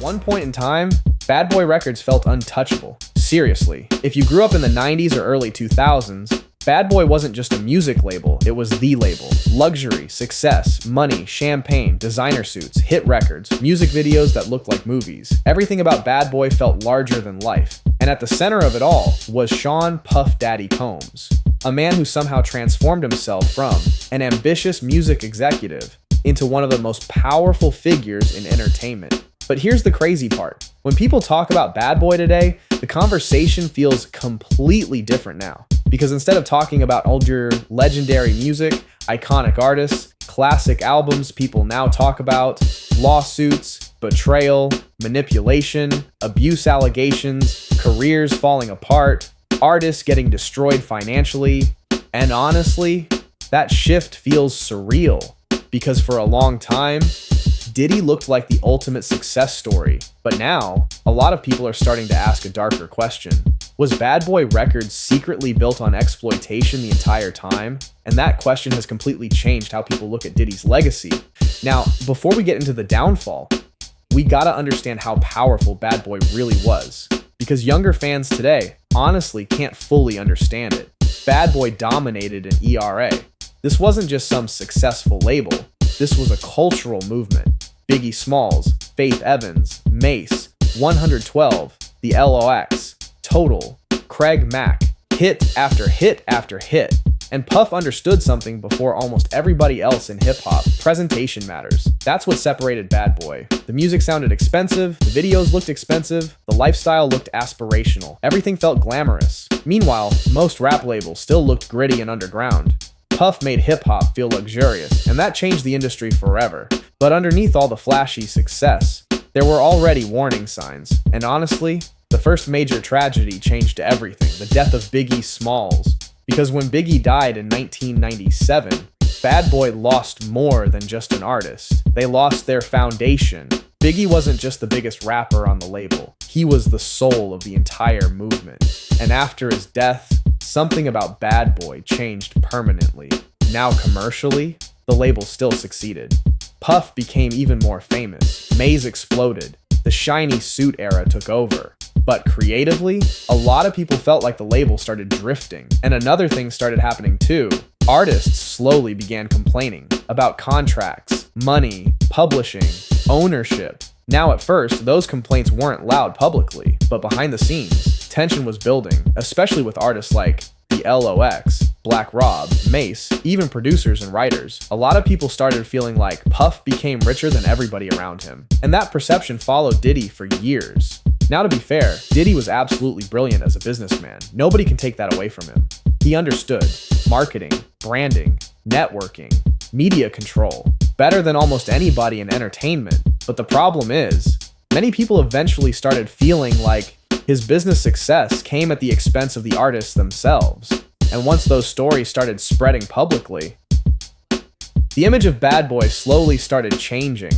one point in time, Bad Boy Records felt untouchable. Seriously, if you grew up in the 90s or early 2000s, Bad Boy wasn't just a music label, it was the label. Luxury, success, money, champagne, designer suits, hit records, music videos that looked like movies. Everything about Bad Boy felt larger than life. And at the center of it all was Sean Puff Daddy Combs, a man who somehow transformed himself from an ambitious music executive into one of the most powerful figures in entertainment. But here's the crazy part. When people talk about Bad Boy today, the conversation feels completely different now. Because instead of talking about older legendary music, iconic artists, classic albums people now talk about, lawsuits, betrayal, manipulation, abuse allegations, careers falling apart, artists getting destroyed financially, and honestly, that shift feels surreal. Because for a long time, Diddy looked like the ultimate success story, but now, a lot of people are starting to ask a darker question. Was Bad Boy Records secretly built on exploitation the entire time? And that question has completely changed how people look at Diddy's legacy. Now, before we get into the downfall, we gotta understand how powerful Bad Boy really was. Because younger fans today honestly can't fully understand it. Bad Boy dominated an ERA. This wasn't just some successful label. This was a cultural movement. Biggie Smalls, Faith Evans, Mace, 112, the LOX, Total, Craig Mack, hit after hit after hit. And Puff understood something before almost everybody else in hip-hop. Presentation matters. That's what separated Bad Boy. The music sounded expensive, the videos looked expensive, the lifestyle looked aspirational. Everything felt glamorous. Meanwhile, most rap labels still looked gritty and underground. Puff made hip-hop feel luxurious, and that changed the industry forever. But underneath all the flashy success, there were already warning signs. And honestly, the first major tragedy changed everything, the death of Biggie Smalls. Because when Biggie died in 1997, Bad Boy lost more than just an artist. They lost their foundation. Biggie wasn't just the biggest rapper on the label. He was the soul of the entire movement. And after his death, something about Bad Boy changed permanently. Now commercially, the label still succeeded. Puff became even more famous. Maze exploded. The shiny suit era took over. But creatively, a lot of people felt like the label started drifting. And another thing started happening too. Artists slowly began complaining about contracts, money, publishing, ownership. Now at first, those complaints weren't loud publicly, but behind the scenes, tension was building, especially with artists like the LOX, Black Rob, Mace, even producers and writers. A lot of people started feeling like Puff became richer than everybody around him. And that perception followed Diddy for years. Now to be fair, Diddy was absolutely brilliant as a businessman. Nobody can take that away from him. He understood marketing, branding, networking, media control, better than almost anybody in entertainment. But the problem is, many people eventually started feeling like his business success came at the expense of the artists themselves. And once those stories started spreading publicly, the image of Bad Boy slowly started changing.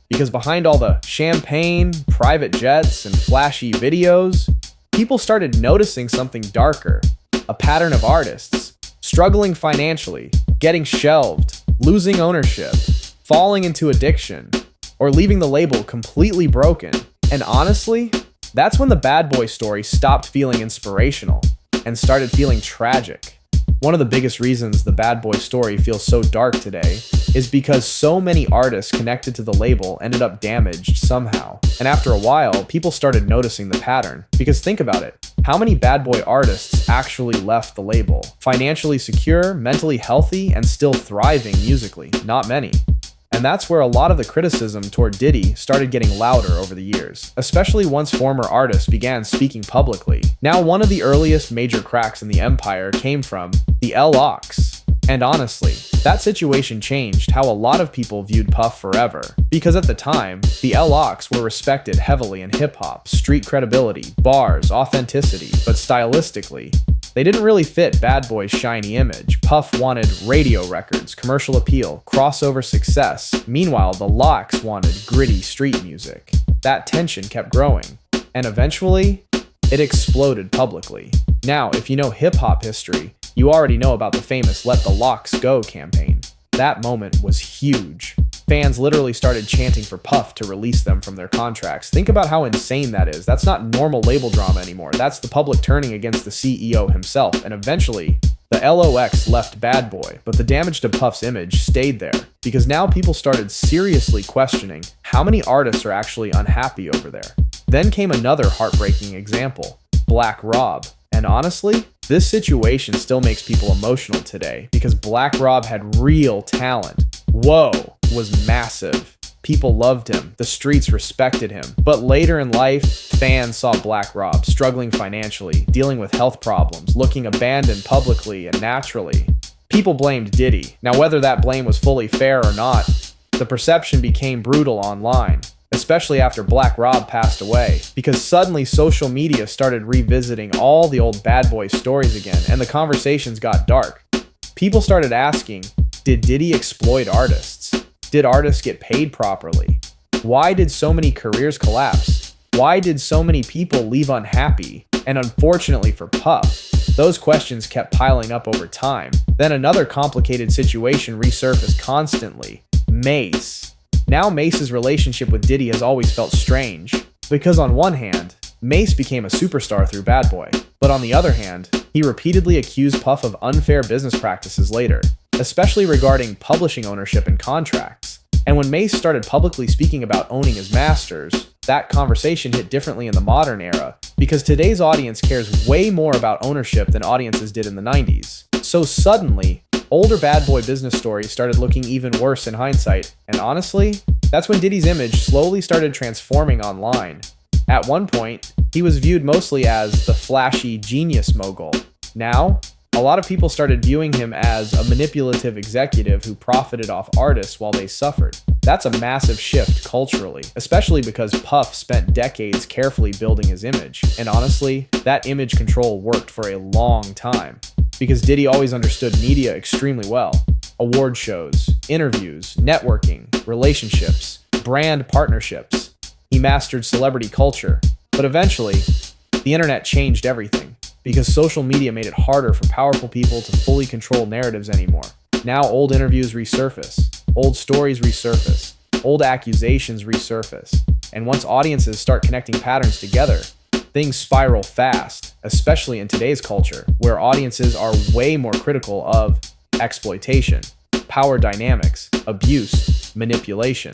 Because behind all the champagne, private jets, and flashy videos, people started noticing something darker. A pattern of artists struggling financially, getting shelved, losing ownership, falling into addiction, or leaving the label completely broken. And honestly, that's when the Bad Boy story stopped feeling inspirational and started feeling tragic. One of the biggest reasons the Bad Boy story feels so dark today is because so many artists connected to the label ended up damaged somehow. And after a while, people started noticing the pattern. Because think about it, how many Bad Boy artists actually left the label? Financially secure, mentally healthy, and still thriving musically? Not many. And that's where a lot of the criticism toward Diddy started getting louder over the years, especially once former artists began speaking publicly. Now, one of the earliest major cracks in the empire came from the LOX. And honestly, that situation changed how a lot of people viewed Puff forever. Because at the time, the LOX were respected heavily in hip-hop, street credibility, bars, authenticity, but stylistically, they didn't really fit Bad Boy's shiny image. Puff wanted radio records, commercial appeal, crossover success. Meanwhile, the LOX wanted gritty street music. That tension kept growing, and eventually, it exploded publicly. Now, if you know hip-hop history, you already know about the famous Let the LOX Go campaign. That moment was huge. Fans literally started chanting for Puff to release them from their contracts. Think about how insane that is. That's not normal label drama anymore. That's the public turning against the CEO himself. And eventually, the LOX left Bad Boy, but the damage to Puff's image stayed there because now people started seriously questioning how many artists are actually unhappy over there. Then came another heartbreaking example, Black Rob. And honestly, this situation still makes people emotional today because Black Rob had real talent. Whoa, was massive. People loved him. The streets respected him. But later in life, fans saw Black Rob struggling financially, dealing with health problems, looking abandoned publicly and naturally. People blamed Diddy. Now, whether that blame was fully fair or not, the perception became brutal online, especially after Black Rob passed away, because suddenly social media started revisiting all the old Bad Boy stories again, and the conversations got dark. People started asking, did Diddy exploit artists? Did artists get paid properly? Why did so many careers collapse? Why did so many people leave unhappy? And unfortunately for Puff, those questions kept piling up over time. Then another complicated situation resurfaced constantly. Mase. Now Mace's relationship with Diddy has always felt strange, because on one hand, Mase became a superstar through Bad Boy, but on the other hand, he repeatedly accused Puff of unfair business practices later, especially regarding publishing ownership and contracts. And when Mase started publicly speaking about owning his masters, that conversation hit differently in the modern era, because today's audience cares way more about ownership than audiences did in the 90s. So suddenly, older Bad Boy business stories started looking even worse in hindsight, and honestly, that's when Diddy's image slowly started transforming online. At one point, he was viewed mostly as the flashy genius mogul. Now, a lot of people started viewing him as a manipulative executive who profited off artists while they suffered. That's a massive shift culturally, especially because Puff spent decades carefully building his image. And honestly, that image control worked for a long time, because Diddy always understood media extremely well. Award shows, interviews, networking, relationships, brand partnerships. He mastered celebrity culture. But eventually, the internet changed everything, because social media made it harder for powerful people to fully control narratives anymore. Now old interviews resurface, old stories resurface, old accusations resurface. And once audiences start connecting patterns together, things spiral fast, especially in today's culture, where audiences are way more critical of exploitation, power dynamics, abuse, manipulation.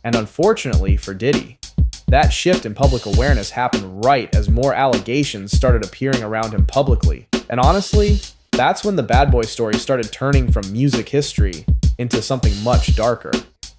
And unfortunately for Diddy, that shift in public awareness happened right as more allegations started appearing around him publicly. And honestly, that's when the Bad Boy story started turning from music history into something much darker.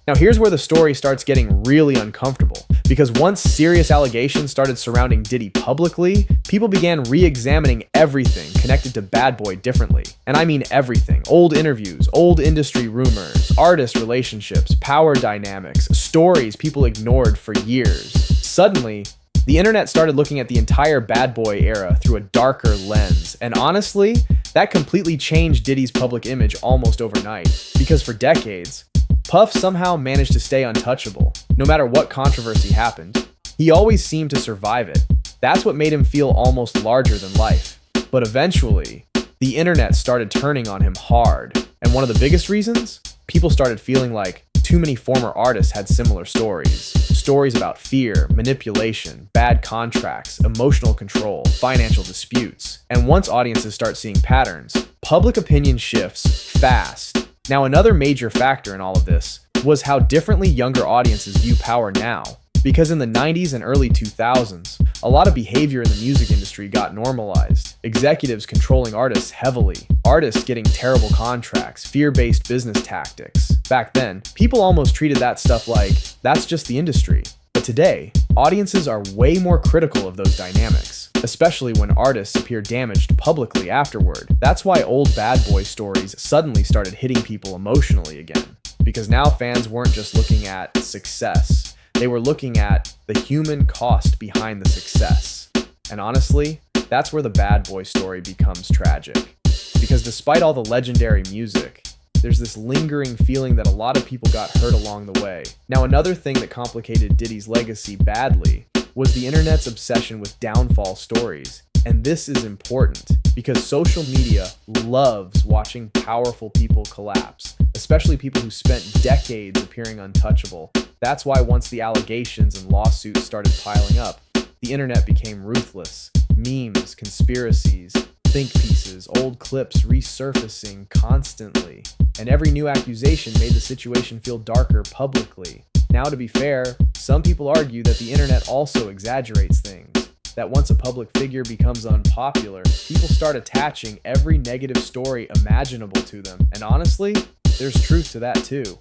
Now here's where the story starts getting really uncomfortable, because once serious allegations started surrounding Diddy publicly, people began re-examining everything connected to Bad Boy differently. And I mean everything. Old interviews, old industry rumors, artist relationships, power dynamics, stories people ignored for years. Suddenly, the internet started looking at the entire Bad Boy era through a darker lens. And honestly, that completely changed Diddy's public image almost overnight, because for decades, Puff somehow managed to stay untouchable. No matter what controversy happened, he always seemed to survive it. That's what made him feel almost larger than life. But eventually, the internet started turning on him hard. And one of the biggest reasons? People started feeling like too many former artists had similar stories. Stories about fear, manipulation, bad contracts, emotional control, financial disputes. And once audiences start seeing patterns, public opinion shifts fast. Now, another major factor in all of this was how differently younger audiences view power now. Because in the 90s and early 2000s, a lot of behavior in the music industry got normalized. Executives controlling artists heavily, artists getting terrible contracts, fear-based business tactics. Back then, people almost treated that stuff like, that's just the industry. But today, audiences are way more critical of those dynamics, especially when artists appear damaged publicly afterward. That's why old Bad Boy stories suddenly started hitting people emotionally again. Because now fans weren't just looking at success, they were looking at the human cost behind the success. And honestly, that's where the Bad Boy story becomes tragic. Because despite all the legendary music, there's this lingering feeling that a lot of people got hurt along the way. Now, another thing that complicated Diddy's legacy badly was the internet's obsession with downfall stories. And this is important because social media loves watching powerful people collapse, especially people who spent decades appearing untouchable. That's why once the allegations and lawsuits started piling up, the internet became ruthless. Memes, conspiracies, think pieces, old clips resurfacing constantly. And every new accusation made the situation feel darker publicly. Now, to be fair, some people argue that the internet also exaggerates things. That once a public figure becomes unpopular, people start attaching every negative story imaginable to them. And honestly, there's truth to that too.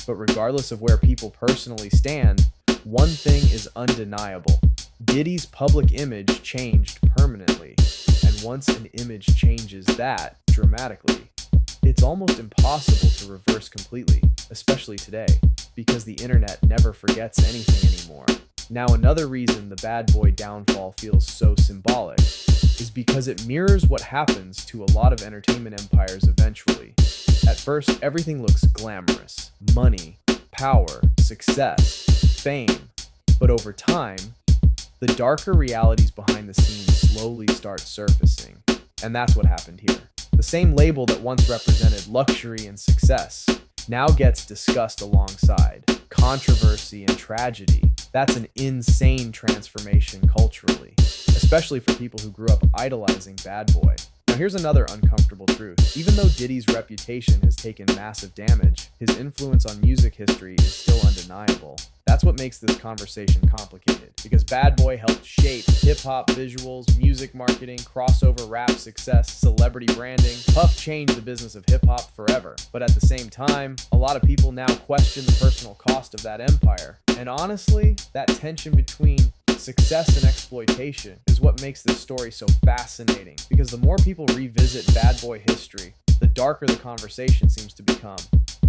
But regardless of where people personally stand, one thing is undeniable. Diddy's public image changed permanently. And once an image changes that dramatically, it's almost impossible to reverse completely, especially today, because the internet never forgets anything anymore. Now, another reason the bad boy downfall feels so symbolic is because it mirrors what happens to a lot of entertainment empires eventually. At first, everything looks glamorous: money, power, success, fame. But over time, the darker realities behind the scenes slowly start surfacing. And that's what happened here. The same label that once represented luxury and success now gets discussed alongside controversy and tragedy. That's an insane transformation culturally, especially for people who grew up idolizing Bad Boy. Now here's another uncomfortable truth. Even though Diddy's reputation has taken massive damage, his influence on music history is still undeniable. That's what makes this conversation complicated, because Bad Boy helped shape hip-hop visuals, music marketing, crossover rap success, celebrity branding. Puff changed the business of hip-hop forever. But at the same time, a lot of people now question the personal cost of that empire. And honestly, that tension between success and exploitation is what makes this story so fascinating, because the more people revisit Bad Boy history, the darker the conversation seems to become.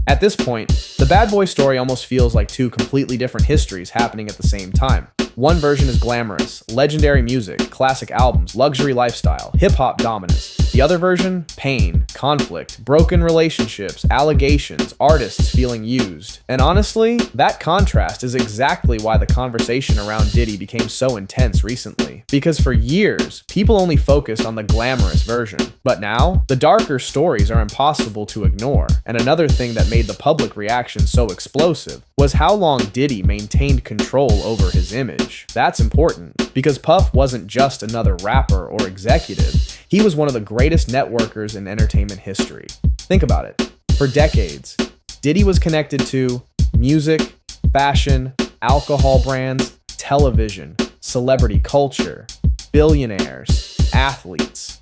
At this point, the Bad Boy story almost feels like two completely different histories happening at the same time. One version is glamorous, legendary music, classic albums, luxury lifestyle, hip-hop dominance. The other version, pain, conflict, broken relationships, allegations, artists feeling used. And honestly, that contrast is exactly why the conversation around Diddy became so intense recently. Because for years, people only focused on the glamorous version. But now, the darker stories are impossible to ignore. And another thing that made the public reaction so explosive was how long Diddy maintained control over his image. That's important, because Puff wasn't just another rapper or executive. He was one of the greatest networkers in entertainment history. Think about it. For decades, Diddy was connected to music, fashion, alcohol brands, television, celebrity culture, billionaires, athletes,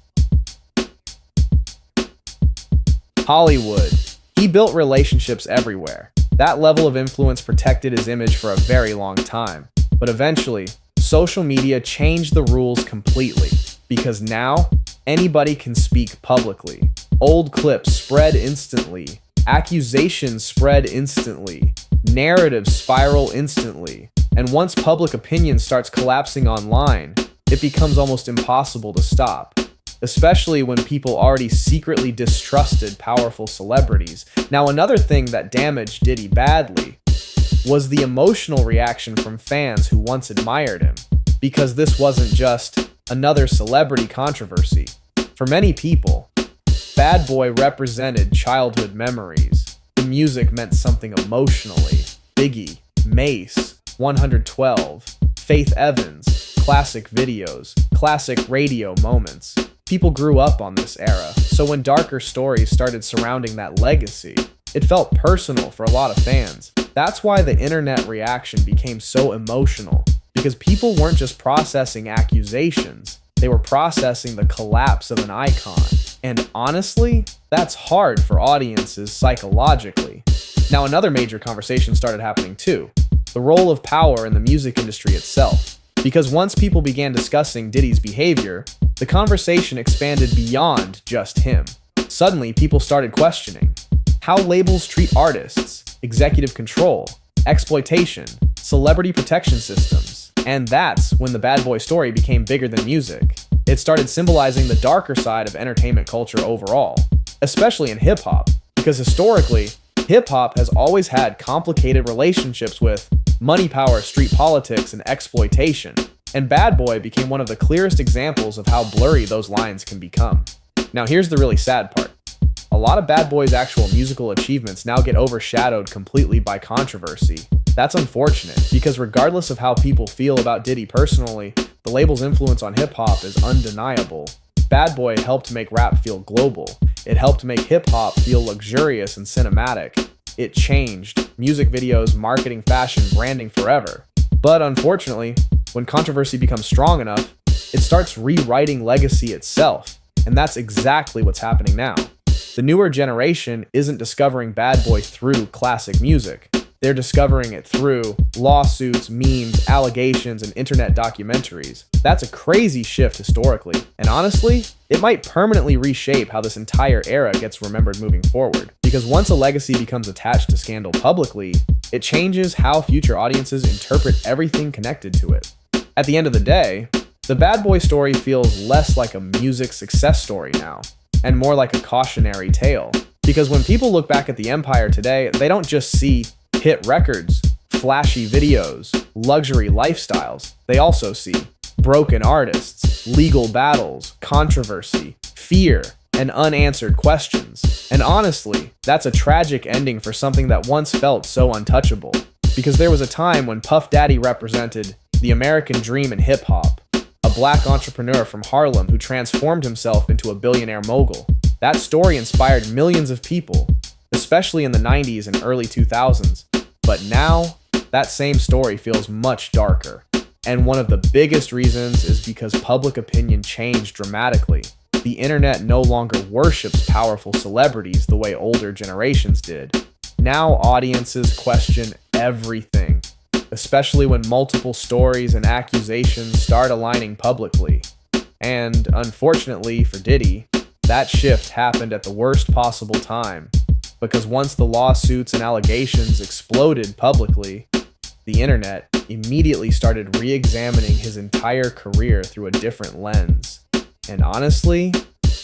Hollywood. He built relationships everywhere. That level of influence protected his image for a very long time. But eventually, social media changed the rules completely, because now anybody can speak publicly. Old clips spread instantly. Accusations spread instantly. Narratives spiral instantly. And once public opinion starts collapsing online, it becomes almost impossible to stop. Especially when people already secretly distrusted powerful celebrities. Now, another thing that damaged Diddy badly was the emotional reaction from fans who once admired him, because this wasn't just another celebrity controversy. For many people, Bad Boy represented childhood memories. The music meant something emotionally. Biggie, Mace, 112, Faith Evans, classic videos, classic radio moments. People grew up on this era, so when darker stories started surrounding that legacy, it felt personal for a lot of fans. That's why the internet reaction became so emotional, because people weren't just processing accusations, they were processing the collapse of an icon. And honestly, that's hard for audiences psychologically. Now, another major conversation started happening too: the role of power in the music industry itself. Because once people began discussing Diddy's behavior, the conversation expanded beyond just him. Suddenly, people started questioning how labels treat artists, executive control, exploitation, celebrity protection systems. And that's when the Bad Boy story became bigger than music. It started symbolizing the darker side of entertainment culture overall, especially in hip-hop, because historically, hip-hop has always had complicated relationships with money, power, street politics, and exploitation. And Bad Boy became one of the clearest examples of how blurry those lines can become. Now here's the really sad part. A lot of Bad Boy's actual musical achievements now get overshadowed completely by controversy. That's unfortunate, because regardless of how people feel about Diddy personally, the label's influence on hip-hop is undeniable. Bad Boy helped make rap feel global. It helped make hip-hop feel luxurious and cinematic. It changed music videos, marketing, fashion, branding forever. But unfortunately, when controversy becomes strong enough, it starts rewriting legacy itself. And that's exactly what's happening now. The newer generation isn't discovering Bad Boy through classic music. They're discovering it through lawsuits, memes, allegations, and internet documentaries. That's a crazy shift historically. And honestly, it might permanently reshape how this entire era gets remembered moving forward. Because once a legacy becomes attached to scandal publicly, it changes how future audiences interpret everything connected to it. At the end of the day, the Bad Boy story feels less like a music success story now, and more like a cautionary tale. Because when people look back at the empire today, they don't just see hit records, flashy videos, luxury lifestyles. They also see broken artists, legal battles, controversy, fear, and unanswered questions. And honestly, that's a tragic ending for something that once felt so untouchable. Because there was a time when Puff Daddy represented the American dream in hip-hop, a black entrepreneur from Harlem who transformed himself into a billionaire mogul. That story inspired millions of people, especially in the 90s and early 2000s. But now, that same story feels much darker. And one of the biggest reasons is because public opinion changed dramatically. The internet no longer worships powerful celebrities the way older generations did. Now audiences question everything, especially when multiple stories and accusations start aligning publicly. And unfortunately for Diddy, that shift happened at the worst possible time. Because once the lawsuits and allegations exploded publicly, the internet immediately started re-examining his entire career through a different lens. And honestly,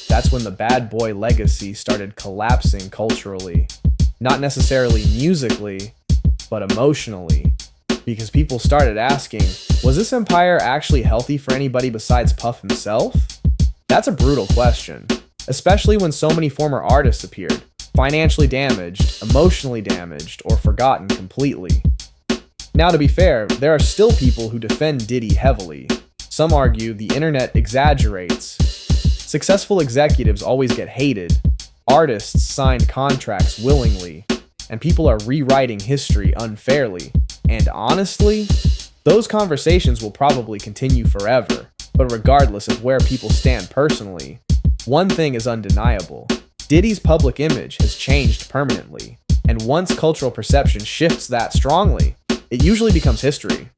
that's when the Bad Boy legacy started collapsing culturally. Not necessarily musically, but emotionally. Because people started asking, was this empire actually healthy for anybody besides Puff himself? That's a brutal question, especially when so many former artists appeared, financially damaged, emotionally damaged, or forgotten completely. Now, to be fair, there are still people who defend Diddy heavily. Some argue the internet exaggerates. Successful executives always get hated. Artists signed contracts willingly. And people are rewriting history unfairly. And honestly, those conversations will probably continue forever. But regardless of where people stand personally, one thing is undeniable. Diddy's public image has changed permanently. And once cultural perception shifts that strongly, it usually becomes history.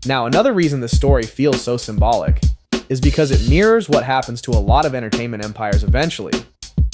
Now, another reason this story feels so symbolic is because it mirrors what happens to a lot of entertainment empires eventually.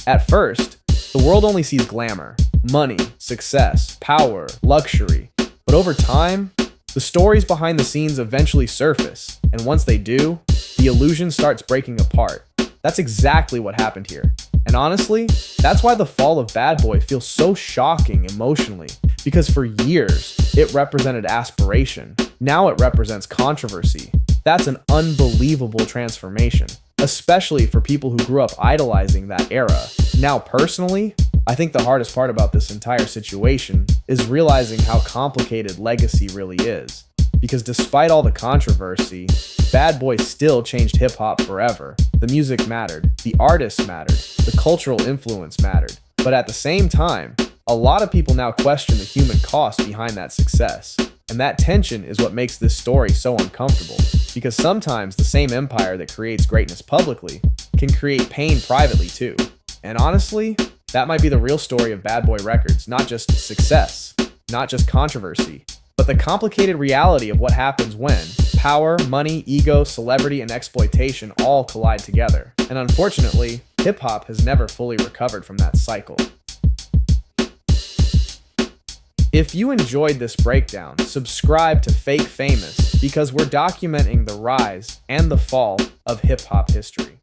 At first, the world only sees glamour, money, success, power, luxury. But over time, the stories behind the scenes eventually surface, and once they do, the illusion starts breaking apart. That's exactly what happened here. And honestly, that's why the fall of Bad Boy feels so shocking emotionally, because for years, it represented aspiration. Now it represents controversy. That's an unbelievable transformation, especially for people who grew up idolizing that era. Now, personally, I think the hardest part about this entire situation is realizing how complicated legacy really is. Because despite all the controversy, Bad Boy still changed hip-hop forever. The music mattered, the artists mattered, the cultural influence mattered. But at the same time, a lot of people now question the human cost behind that success. And that tension is what makes this story so uncomfortable. Because sometimes the same empire that creates greatness publicly can create pain privately too. And honestly, that might be the real story of Bad Boy Records, not just success, not just controversy, but the complicated reality of what happens when power, money, ego, celebrity, and exploitation all collide together. And unfortunately, hip-hop has never fully recovered from that cycle. If you enjoyed this breakdown, subscribe to Fake Famous because we're documenting the rise and the fall of hip-hop history.